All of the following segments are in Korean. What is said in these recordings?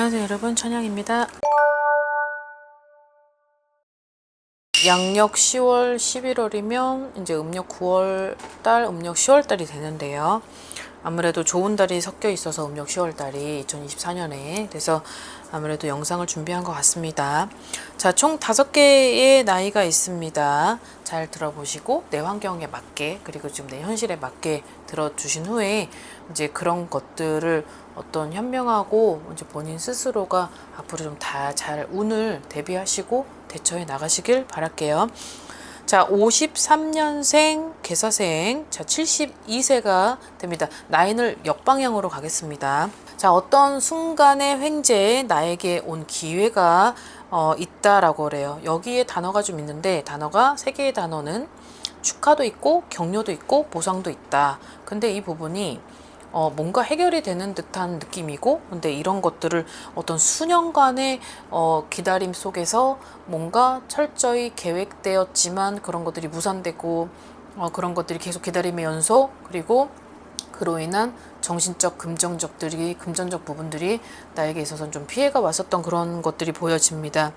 안녕하세요 여러분, 천양입니다. 양력 10월 11월이면 이제 음력 9월 달, 음력 10월 달이 되는데요. 아무래도 좋은 달이 섞여 있어서 음력 10월 달이 2024년에 그래서 아무래도 영상을 준비한 것 같습니다. 자, 총 5개의 나이가 있습니다. 잘 들어보시고 내 환경에 맞게, 그리고 지금 내 현실에 맞게 들어주신 후에 이제 그런 것들을 어떤 현명하고 이제 본인 스스로가 앞으로 좀 다 잘 운을 대비하시고 대처해 나가시길 바랄게요. 자, 53년생 개사생, 자, 72세가 됩니다. 나인을 역방향으로 가겠습니다. 자, 어떤 순간의 횡재에 나에게 온 기회가 있다라고 그래요. 여기에 단어가 좀 있는데, 단어가 3개의 단어는 축하도 있고 격려도 있고 보상도 있다. 근데 이 부분이 뭔가 해결이 되는 듯한 느낌이고, 근데 이런 것들을 어떤 수년간의 기다림 속에서 뭔가 철저히 계획되었지만 그런 것들이 무산되고, 그런 것들이 계속 기다림의 연속, 그리고 그로 인한 정신적, 금전적 부분들이 나에게 있어서는 좀 피해가 왔었던 그런 것들이 보여집니다.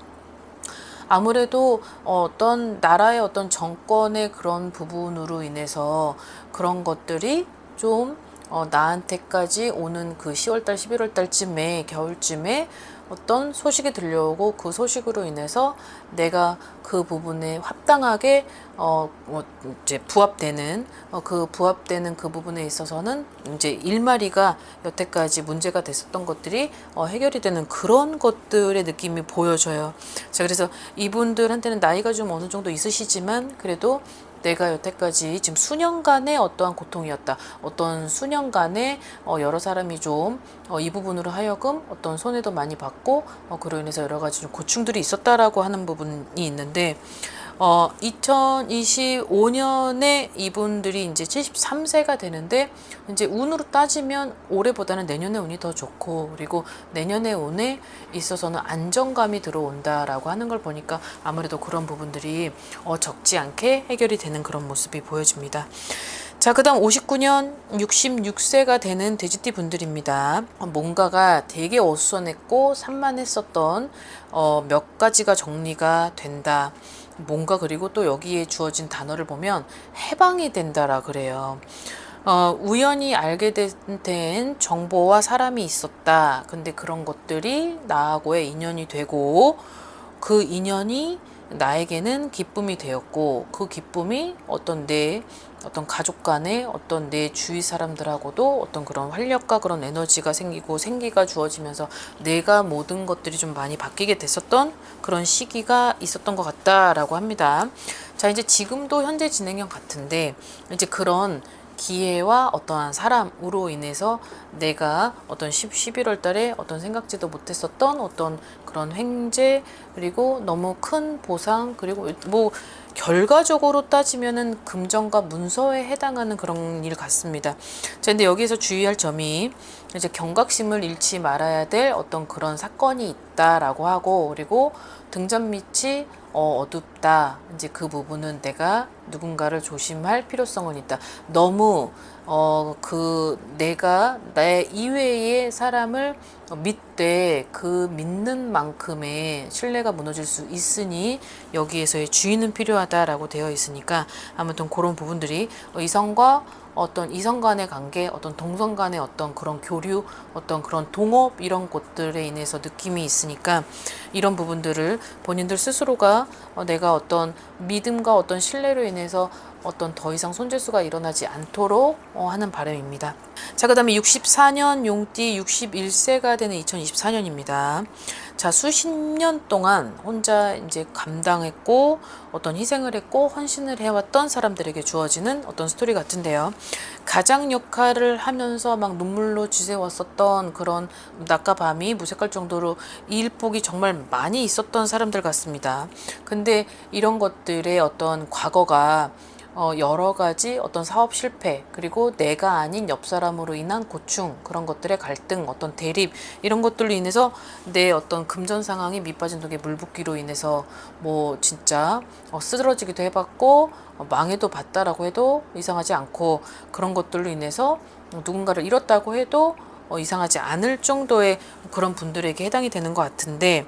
아무래도 어떤 나라의 어떤 정권의 그런 부분으로 인해서 그런 것들이 좀 나한테까지 오는 그 10월달, 11월달쯤에, 겨울쯤에 어떤 소식이 들려오고, 그 소식으로 인해서 내가 그 부분에 합당하게 이제 부합되는 그 부분에 있어서는 이제 일마리가 여태까지 문제가 됐었던 것들이 해결이 되는 그런 것들의 느낌이 보여져요. 자, 그래서 이분들한테는 나이가 좀 어느 정도 있으시지만 그래도 내가 여태까지 지금 수년간의 어떠한 고통이었다. 어떤 수년간의 여러 사람이 좀 이 부분으로 하여금 어떤 손해도 많이 받고 그로 인해서 여러 가지 좀 고충들이 있었다라고 하는 부분이 있는데, 2025년에 이분들이 이제 73세가 되는데, 이제 운으로 따지면 올해보다는 내년에 운이 더 좋고, 그리고 내년에 운에 있어서는 안정감이 들어온다라고 하는 걸 보니까 아무래도 그런 부분들이 적지 않게 해결이 되는 그런 모습이 보여집니다. 자, 그 다음 59년 66세가 되는 돼지띠 분들입니다. 뭔가가 되게 어수선했고 산만했었던 몇 가지가 정리가 된다. 뭔가, 그리고 또 여기에 주어진 단어를 보면 해방이 된다라 그래요. 우연히 알게 된 정보와 사람이 있었다. 근데 그런 것들이 나하고의 인연이 되고, 그 인연이 나에게는 기쁨이 되었고, 그 기쁨이 어떤 가족 간에 어떤 내 주위 사람들하고도 어떤 그런 활력과 그런 에너지가 생기고 생기가 주어지면서 내가 모든 것들이 좀 많이 바뀌게 됐었던 그런 시기가 있었던 것 같다라고 합니다. 자, 이제 지금도 현재 진행형 같은데, 이제 그런 기회와 어떠한 사람으로 인해서 내가 어떤 11월 달에 어떤 생각지도 못했었던 어떤 그런 횡재, 그리고 너무 큰 보상, 그리고 뭐 결과적으로 따지면은 금전과 문서에 해당하는 그런 일 같습니다. 자, 근데 여기서 주의할 점이 이제 경각심을 잃지 말아야 될 어떤 그런 사건이 있다라고 하고, 그리고 등잔 밑이 어둡다. 이제 그 부분은 내가 누군가를 조심할 필요성은 있다. 너무 내가 내 이외의 사람을 믿되 그 믿는 만큼의 신뢰가 무너질 수 있으니 여기에서의 주의는 필요하다라고 되어 있으니까, 아무튼 그런 부분들이 어떤 이성 간의 관계, 어떤 동성 간의 어떤 그런 교류, 어떤 그런 동업, 이런 것들에 인해서 느낌이 있으니까 이런 부분들을 본인들 스스로가 내가 어떤 믿음과 어떤 신뢰로 인해서 어떤 더 이상 손재수가 일어나지 않도록 하는 바람입니다. 자, 그 다음에 64년 용띠 61세가 되는 2024년입니다. 자, 수십 년 동안 혼자 이제 감당했고 어떤 희생을 했고 헌신을 해왔던 사람들에게 주어지는 어떤 스토리 같은데요. 가장 역할을 하면서 막 눈물로 지새웠었던 그런 낮과 밤이 무색할 정도로 일복이 정말 많이 있었던 사람들 같습니다. 근데 이런 것들의 어떤 과거가 여러 가지 어떤 사업 실패, 그리고 내가 아닌 옆 사람으로 인한 고충, 그런 것들의 갈등, 어떤 대립, 이런 것들로 인해서 내 어떤 금전 상황이 밑빠진 독에 물 붓기로 인해서 뭐 진짜 쓰러지기도 해봤고 망해도 봤다라고 해도 이상하지 않고, 그런 것들로 인해서 누군가를 잃었다고 해도 이상하지 않을 정도의 그런 분들에게 해당이 되는 것 같은데,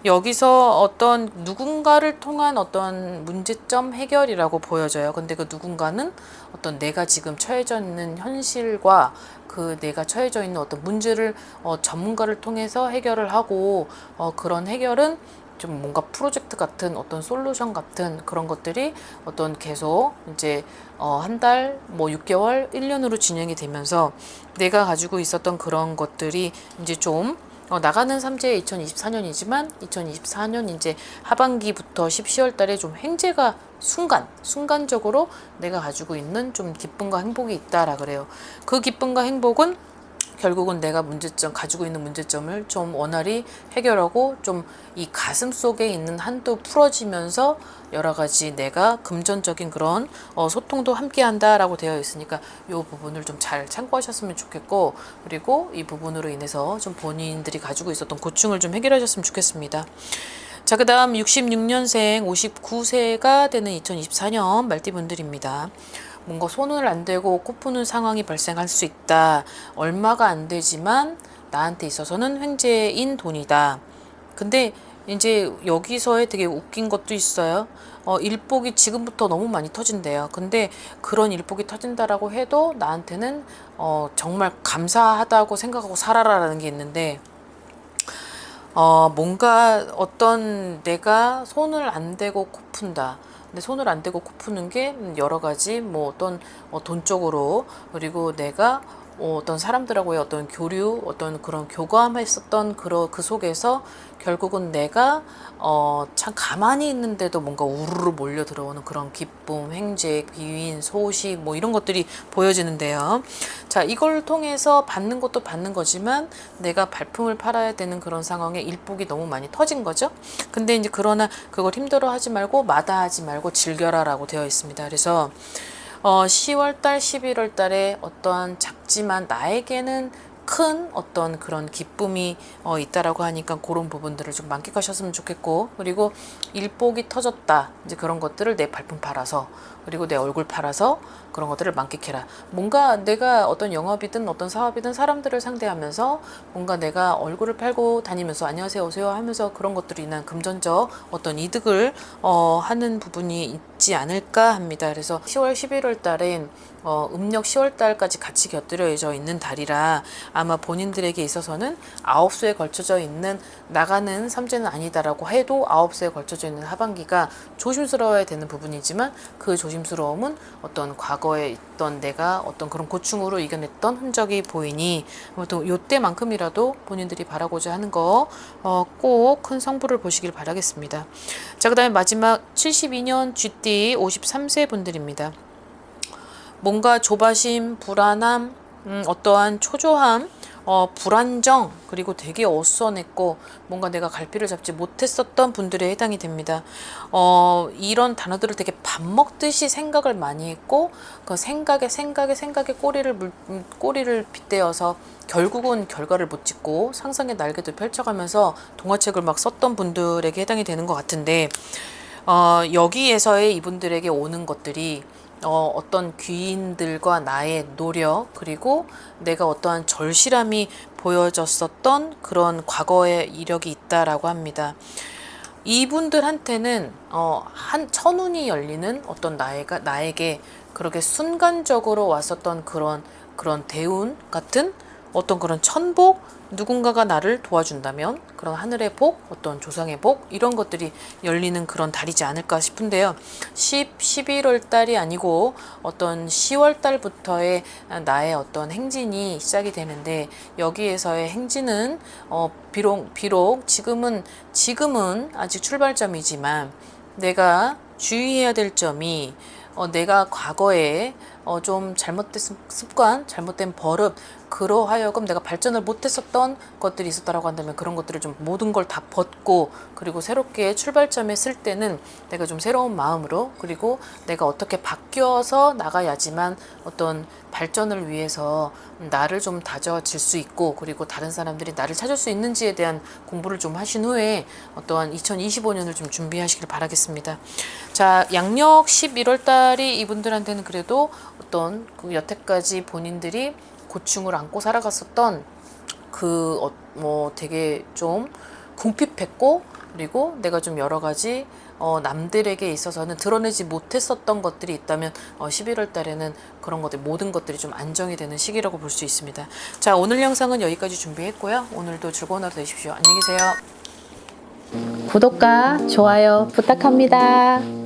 여기서 어떤 누군가를 통한 어떤 문제점 해결이라고 보여져요. 근데 그 누군가는 어떤 내가 지금 처해져 있는 현실과 그 내가 처해져 있는 어떤 문제를 전문가를 통해서 해결을 하고, 그런 해결은 좀 뭔가 프로젝트 같은 어떤 솔루션 같은 그런 것들이 어떤 계속 이제 한 달, 뭐 6개월, 1년으로 진행이 되면서 내가 가지고 있었던 그런 것들이 이제 좀 나가는 삼재 2024년이지만 2024년 이제 하반기부터 10월 달에 좀 횡재가 순간적으로 내가 가지고 있는 좀 기쁨과 행복이 있다라 그래요. 그 기쁨과 행복은 결국은 내가 가지고 있는 문제점을 좀 원활히 해결하고 좀 이 가슴 속에 있는 한도 풀어지면서 여러 가지 내가 금전적인 그런 소통도 함께 한다라고 되어 있으니까 이 부분을 좀 잘 참고하셨으면 좋겠고, 그리고 이 부분으로 인해서 좀 본인들이 가지고 있었던 고충을 좀 해결하셨으면 좋겠습니다. 자, 그 다음 66년생 59세가 되는 2024년 말띠분들입니다. 뭔가 손을 안 대고 코 푸는 상황이 발생할 수 있다. 얼마가 안 되지만 나한테 있어서는 횡재인 돈이다. 근데 이제 여기서의 되게 웃긴 것도 있어요. 일복이 지금부터 너무 많이 터진대요. 근데 그런 일복이 터진다라고 해도 나한테는 정말 감사하다고 생각하고 살아라라는 게 있는데, 뭔가 어떤 내가 손을 안 대고 코 푼다. 근데 손을 안 대고 코 푸는 게 여러 가지 뭐 어떤 돈 쪽으로, 그리고 내가 어떤 사람들하고의 어떤 교류, 어떤 그런 교감했었던 그 속에서 결국은 내가 참 가만히 있는데도 뭔가 우르르 몰려 들어오는 그런 기쁨, 횡재, 비윈, 소식 뭐 이런 것들이 보여지는데요. 자, 이걸 통해서 받는 것도 받는 거지만 내가 발품을 팔아야 되는 그런 상황에 일복이 너무 많이 터진 거죠. 근데 이제 그러나 그걸 힘들어하지 말고 마다하지 말고 즐겨라라고 되어 있습니다. 그래서 10월 달, 11월 달에 어떠한 작지만 나에게는 큰 어떤 그런 기쁨이 있다라고 하니까 그런 부분들을 좀 만끽하셨으면 좋겠고, 그리고 일복이 터졌다. 이제 그런 것들을 내 발품 팔아서, 그리고 내 얼굴 팔아서 그런 것들을 만끽해라. 뭔가 내가 어떤 영업이든 어떤 사업이든 사람들을 상대하면서 뭔가 내가 얼굴을 팔고 다니면서 안녕하세요, 오세요 하면서 그런 것들로 인한 금전적 어떤 이득을 하는 부분이 있지 않을까 합니다. 그래서 10월, 11월 달엔 음력 10월 달까지 같이 곁들여져 있는 달이라 아마 본인들에게 있어서는 9수에 걸쳐져 있는, 나가는 삼재는 아니다라고 해도 9수에 걸쳐져 있는 하반기가 조심스러워야 되는 부분이지만, 그 조심스러움은 어떤 과거에 있던 내가 어떤 그런 고충으로 이겨냈던 흔적이 보이니 아무튼 요때만큼이라도 본인들이 바라고자 하는 거 꼭 큰 성부를 보시길 바라겠습니다. 자, 그 다음에 마지막 72년 쥐띠 53세 분들입니다. 뭔가 조바심, 불안함, 어떠한 초조함, 불안정, 그리고 되게 어수선했고 뭔가 내가 갈피를 잡지 못했었던 분들에 해당이 됩니다. 이런 단어들을 되게 밥 먹듯이 생각을 많이 했고 그 생각에 꼬리를 빗대어서 결국은 결과를 못 짓고 상상의 날개도 펼쳐가면서 동화책을 막 썼던 분들에게 해당이 되는 것 같은데, 여기에서의 이분들에게 오는 것들이 어떤 귀인들과 나의 노력, 그리고 내가 어떠한 절실함이 보여졌었던 그런 과거의 이력이 있다라고 합니다. 이분들한테는 한 천운이 열리는 어떤 나에게 그렇게 순간적으로 왔었던 그런 대운 같은 어떤 그런 천복, 누군가가 나를 도와준다면 그런 하늘의 복, 어떤 조상의 복, 이런 것들이 열리는 그런 달이지 않을까 싶은데요. 11월 달이 아니고 어떤 10월 달부터의 나의 어떤 행진이 시작이 되는데, 여기에서의 행진은 비록 지금은 아직 출발점이지만 내가 주의해야 될 점이, 내가 과거에 좀 잘못된 습관, 잘못된 버릇, 그러하여금 내가 발전을 못했었던 것들이 있었다라고 한다면 그런 것들을 좀 모든 걸 다 벗고, 그리고 새롭게 출발점에 쓸 때는 내가 좀 새로운 마음으로, 그리고 내가 어떻게 바뀌어서 나가야지만 어떤 발전을 위해서 나를 좀 다져질 수 있고, 그리고 다른 사람들이 나를 찾을 수 있는지에 대한 공부를 좀 하신 후에 어떠한 2025년을 좀 준비하시길 바라겠습니다. 자, 양력 11월 달이 이분들한테는 그래도 어떤 그 여태까지 본인들이 고충을 안고 살아갔었던 뭐 되게 좀 궁핍했고, 그리고 내가 좀 여러 가지 남들에게 있어서는 드러내지 못했었던 것들이 있다면 11월 달에는 그런 것들, 모든 것들이 좀 안정이 되는 시기라고 볼 수 있습니다. 자, 오늘 영상은 여기까지 준비했고요. 오늘도 즐거운 하루 되십시오. 안녕히 계세요. 구독과 좋아요 부탁합니다.